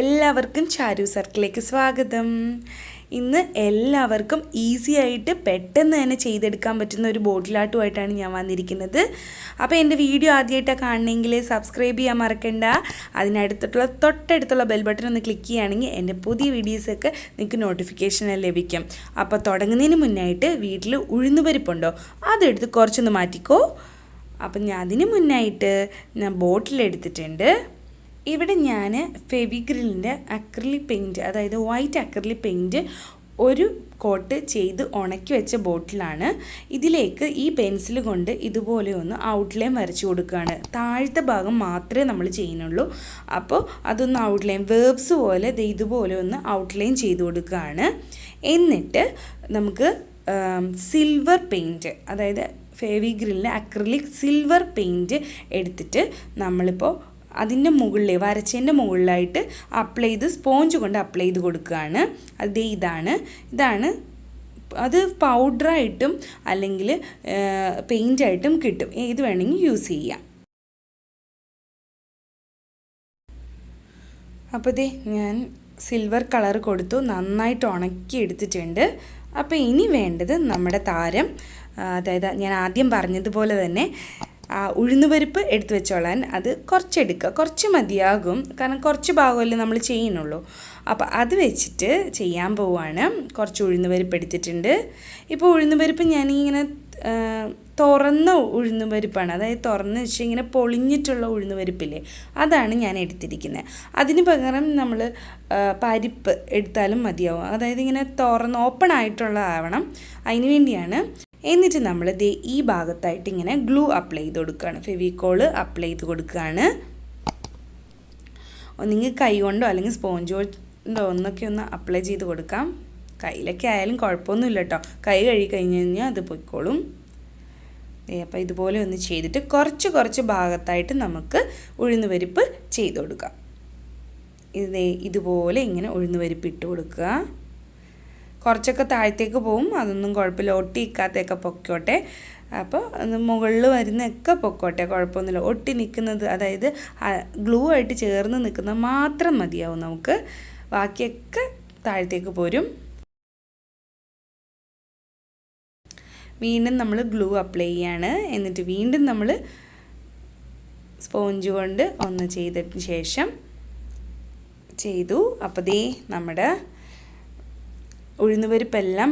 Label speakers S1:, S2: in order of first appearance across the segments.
S1: എല്ലാവർക്കും ചാരു സർക്കിളിലേക്ക് സ്വാഗതം. ഇന്ന് എല്ലാവർക്കും ഈസി ആയിട്ട് പെട്ടെന്ന് തന്നെ ചെയ്തെടുക്കാൻ പറ്റുന്ന ഒരു ബോട്ടിലാട്ടുമായിട്ടാണ് ഞാൻ വന്നിരിക്കുന്നത്. അപ്പോൾ എൻ്റെ വീഡിയോ ആദ്യമായിട്ടാണ് കാണണമെങ്കിൽ സബ്സ്ക്രൈബ് ചെയ്യാൻ മറക്കണ്ട. തൊട്ടടുത്തുള്ള ബെൽ ബട്ടൺ ഒന്ന് ക്ലിക്ക് ചെയ്യുകയാണെങ്കിൽ എൻ്റെ പുതിയ വീഡിയോസൊക്കെ നിങ്ങൾക്ക് നോട്ടിഫിക്കേഷൻ ലഭിക്കും. അപ്പോൾ തുടങ്ങുന്നതിന് മുന്നായിട്ട് വീട്ടിൽ ഉഴുന്നുപരിപ്പുണ്ടോ അതെടുത്ത് കുറച്ചൊന്ന് മാറ്റിക്കോ. അപ്പം അതിന് മുന്നായിട്ട് ഞാൻ ബോട്ടിലെടുത്തിട്ടുണ്ട്. ഇവിടെ ഞാൻ ഫെവിഗ്രിലിൻ്റെ അക്രിലിക് പെയിൻറ്റ്, അതായത് വൈറ്റ് അക്രിലിക് പെയിൻറ്റ് ഒരു കോട്ട് ചെയ്ത് ഉണക്കി വെച്ച ബോട്ടിലാണ്. ഇതിലേക്ക് ഈ പെൻസിൽ കൊണ്ട് ഇതുപോലെ ഒന്ന് ഔട്ട്ലൈൻ വരച്ചു കൊടുക്കുകയാണ്. താഴത്തെ ഭാഗം മാത്രമേ നമ്മൾ ചെയ്യുന്നുള്ളൂ. അപ്പോൾ അതൊന്ന് ഔട്ട്ലൈൻ വേർബ്സ് പോലെ ഇതുപോലെ ഒന്ന് ഔട്ട്ലൈൻ ചെയ്ത് കൊടുക്കുകയാണ്. എന്നിട്ട് നമുക്ക് സിൽവർ പെയിൻറ്റ്, അതായത് ഫെവിഗ്രിലിൻ്റെ അക്രിലിക് സിൽവർ പെയിൻറ്റ് എടുത്തിട്ട് നമ്മളിപ്പോൾ അതിൻ്റെ മുകളിൽ വരച്ചതിൻ്റെ മുകളിലായിട്ട് സ്പോഞ്ച് കൊണ്ട് അപ്ലൈ ചെയ്ത് കൊടുക്കുകയാണ്. ഇതാണ് അത് പൗഡറായിട്ടും അല്ലെങ്കിൽ പെയിൻ്റായിട്ടും കിട്ടും. ഏത് വേണമെങ്കിൽ യൂസ് ചെയ്യാം. അപ്പോൾ ഞാൻ സിൽവർ കളർ കൊടുത്തു, നന്നായിട്ട് ഉണക്കി എടുത്തിട്ടുണ്ട്. അപ്പോൾ ഇനി വേണ്ടത് നമ്മുടെ താരം, അതായത് ഞാൻ ആദ്യം പറഞ്ഞതുപോലെ തന്നെ ഉഴുന്നുപരിപ്പ് എടുത്തു വെച്ചോളാൻ. അത് കുറച്ച് മതിയാകും, കാരണം കുറച്ച് ഭാഗമല്ലേ നമ്മൾ ചെയ്യുന്നുള്ളൂ. അപ്പോൾ അത് വെച്ചിട്ട് ചെയ്യാൻ പോവുകയാണ്. കുറച്ച് ഉഴുന്നുപരിപ്പ് എടുത്തിട്ടുണ്ട്. ഇപ്പോൾ ഉഴുന്നുപരിപ്പ് ഞാനിങ്ങനെ തുറന്ന ഉഴുന്നുപരിപ്പാണ്, അതായത് തുറന്ന് വെച്ച് ഇങ്ങനെ പൊളിഞ്ഞിട്ടുള്ള ഉഴുന്നുപരിപ്പില്ലേ, അതാണ് ഞാൻ എടുത്തിരിക്കുന്നത്. അതിന് പകരം നമ്മൾ പരിപ്പ് എടുത്താലും മതിയാവും, അതായത് ഇങ്ങനെ ഓപ്പൺ ആയിട്ടുള്ളതാവണം, അതിന് വേണ്ടിയാണ്. എന്നിട്ട് നമ്മൾ ഈ ഭാഗത്തായിട്ട് ഇങ്ങനെ ഗ്ലൂ അപ്ലൈ ചെയ്ത് കൊടുക്കുകയാണ്, ഫെവിക്കോൾ അപ്ലൈ ചെയ്ത് കൊടുക്കുകയാണ്. ഒന്നെങ്കിൽ കൈ കൊണ്ടോ അല്ലെങ്കിൽ സ്പോഞ്ച് കൊണ്ടോ ഒന്ന് അപ്ലൈ ചെയ്ത് കൊടുക്കാം. കയ്യിലൊക്കെ ആയാലും കുഴപ്പമൊന്നുമില്ല കേട്ടോ, കൈ കഴുകി കഴിഞ്ഞ് കഴിഞ്ഞാൽ അത് പൊയ്ക്കോളും. അപ്പോൾ ഇതുപോലെ ഒന്ന് ചെയ്തിട്ട് കുറച്ച് ഭാഗത്തായിട്ട് നമുക്ക് ഉഴുന്നുപരിപ്പ് ചെയ്ത് കൊടുക്കാം. ഇതുപോലെ ഇങ്ങനെ ഉഴുന്നുപരിപ്പ് ഇട്ട് കൊടുക്കുക. കുറച്ചൊക്കെ താഴത്തേക്ക് പോവും, അതൊന്നും കുഴപ്പമില്ല, ഒട്ടി നിൽക്കാത്തൊക്കെ പൊക്കോട്ടെ. അപ്പോൾ അത് മുകളിൽ വരുന്നതൊക്കെ പൊക്കോട്ടെ, കുഴപ്പമൊന്നുമില്ല. ഒട്ടി നിൽക്കുന്നത്, അതായത് ഗ്ലൂ ആയിട്ട് ചേർന്ന് നിൽക്കുന്നത് മാത്രം മതിയാവും നമുക്ക്, ബാക്കിയൊക്കെ താഴത്തേക്ക് പോരും. വീണ്ടും നമ്മൾ ഗ്ലൂ അപ്ലൈ ചെയ്യാണ്. എന്നിട്ട് വീണ്ടും നമ്മൾ സ്പോഞ്ച് കൊണ്ട് ഒന്ന് ചെയ്തതിന് ശേഷം ചെയ്തു. അപ്പോൾ നമ്മുടെ ഉഴുന്നുപരിപ്പെല്ലാം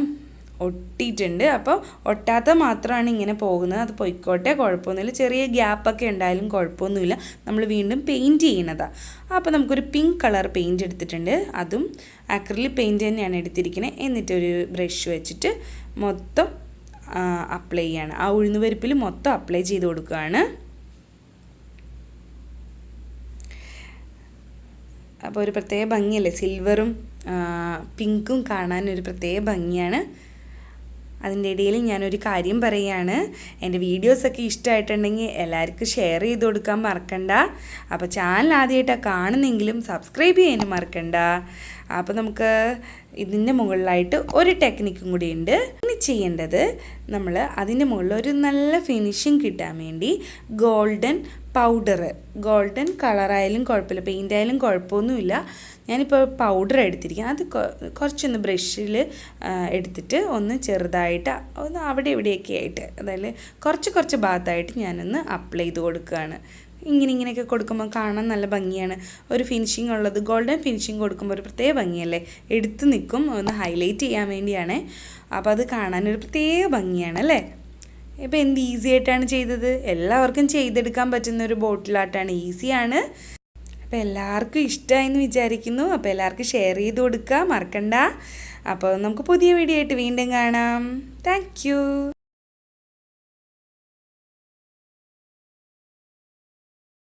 S1: ഒട്ടിയിട്ടുണ്ട്. അപ്പോൾ ഒട്ടാത്ത മാത്രമാണ് ഇങ്ങനെ പോകുന്നത്, അത് പൊയ്ക്കോട്ടെ, കുഴപ്പമൊന്നുമില്ല. ചെറിയ ഗ്യാപ്പൊക്കെ ഉണ്ടായാലും കുഴപ്പമൊന്നുമില്ല, നമ്മൾ വീണ്ടും പെയിൻറ്റ് ചെയ്യണതാണ്. അപ്പോൾ നമുക്കൊരു പിങ്ക് കളർ പെയിൻറ്റ് എടുത്തിട്ടുണ്ട്, അതും അക്രിലിക് പെയിൻറ്റ് തന്നെയാണ് എടുത്തിരിക്കുന്നത്. എന്നിട്ടൊരു ബ്രഷ് വെച്ചിട്ട് മൊത്തം അപ്ലൈ ചെയ്യാണ്, ആ ഉഴുന്നുപരിപ്പിൽ മൊത്തം അപ്ലൈ ചെയ്ത് കൊടുക്കുകയാണ്. അപ്പോൾ ഒരു പ്രത്യേക ഭംഗിയല്ലേ, സിൽവറും പിങ്കും കാണാനൊരു പ്രത്യേക ഭംഗിയാണ്. അതിൻ്റെ ഇടയിൽ ഞാനൊരു കാര്യം പറയുകയാണ്, എൻ്റെ വീഡിയോസൊക്കെ ഇഷ്ടമായിട്ടുണ്ടെങ്കിൽ എല്ലാവർക്കും ഷെയർ ചെയ്ത് കൊടുക്കാൻ മറക്കണ്ട. അപ്പോൾ ചാനൽ ആദ്യമായിട്ടാണ് കാണുന്നെങ്കിലും സബ്സ്ക്രൈബ് ചെയ്യാനും മറക്കണ്ട. അപ്പോൾ നമുക്ക് ഇതിൻ്റെ മുകളിലായിട്ട് ഒരു ടെക്നിക്കും കൂടി ഉണ്ട്. ഇനി ചെയ്യേണ്ടത്, നമ്മൾ അതിൻ്റെ മുകളിൽ ഒരു നല്ല ഫിനിഷിങ് കിട്ടാൻ വേണ്ടി ഗോൾഡൻ കളറായാലും കുഴപ്പമില്ല, പെയിൻ്റ് ആയാലും കുഴപ്പമൊന്നുമില്ല. ഞാനിപ്പോൾ പൗഡർ എടുത്തിരിക്കുന്നത്, അത് കുറച്ചൊന്ന് ബ്രഷിൽ എടുത്തിട്ട് ഒന്ന് ചെറുതായിട്ട് ഒന്ന് അവിടെ ഇവിടെയൊക്കെ ആയിട്ട്, അതായത് കുറച്ച് ഭാഗത്തായിട്ട് ഞാനൊന്ന് അപ്ലൈ ചെയ്ത് കൊടുക്കുകയാണ്. ഇങ്ങനെയൊക്കെ കൊടുക്കുമ്പോൾ കാണാൻ നല്ല ഭംഗിയാണ്. ഒരു ഫിനിഷിംഗ് ഉള്ളത്, ഗോൾഡൻ ഫിനിഷിംഗ് കൊടുക്കുമ്പോൾ ഒരു പ്രത്യേക ഭംഗിയല്ലേ, എടുത്ത് നിൽക്കും, ഒന്ന് ഹൈലൈറ്റ് ചെയ്യാൻ വേണ്ടിയാണ്. അപ്പോൾ അത് കാണാനൊരു പ്രത്യേക ഭംഗിയാണ് അല്ലേ. ഇപ്പോൾ എന്ത് ഈസി ആയിട്ടാണ് ചെയ്തത്, എല്ലാവർക്കും ചെയ്തെടുക്കാൻ പറ്റുന്ന ഒരു ബോട്ടിലാട്ടാണ്, ഈസിയാണ്. അപ്പോൾ എല്ലാവർക്കും ഇഷ്ടമായെന്ന് വിചാരിക്കുന്നു. അപ്പോൾ എല്ലാവർക്കും ഷെയർ ചെയ്ത് കൊടുക്കുക മറക്കണ്ട. അപ്പോൾ നമുക്ക് പുതിയ വീഡിയോ ആയിട്ട് വീണ്ടും കാണാം. താങ്ക്